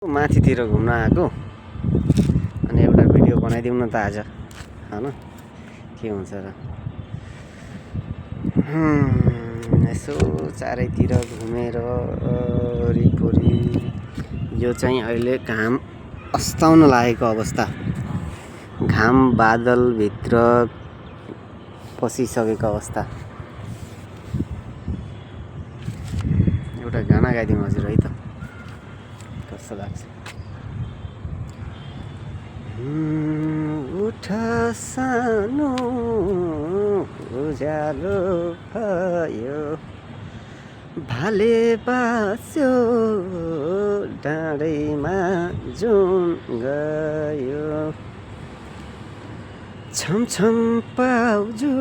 माथितिर घुम्न आएको अनि एउटा भिडियो बनाइदिउँ न त आज हैन के हुन्छ र। यसो चारैतिर घुमेर वरिपरि यो चाहिँ अहिले घाम अस्ताउन लागेको अवस्था, घाम बादलभित्र पसिसकेको अवस्था। एउटा गाना गाइदिउँ हजुर है त, कस्तो लाग्छ। उठ सानो उज्यालो भयो, भाले बास्यो डाँडैमा जुन गयो, छमछम पाउजु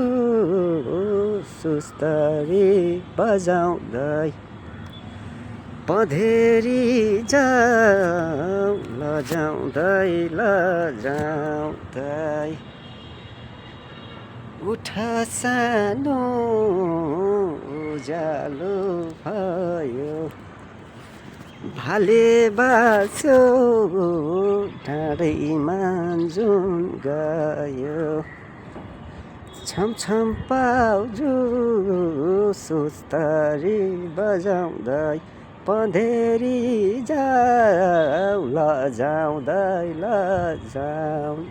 सुस्तरी बजाउँदै, पँधेरी जाऊ लजाउँदै लजाउँदै। उठ सानो उज्यालो भयो, भाले बास्यो डाँडैमा जुन गयो, छमछम पाउजु सुस्तरी बजाउँदै, पँधेरी जाऊ लजाउँदै लजाउँदै।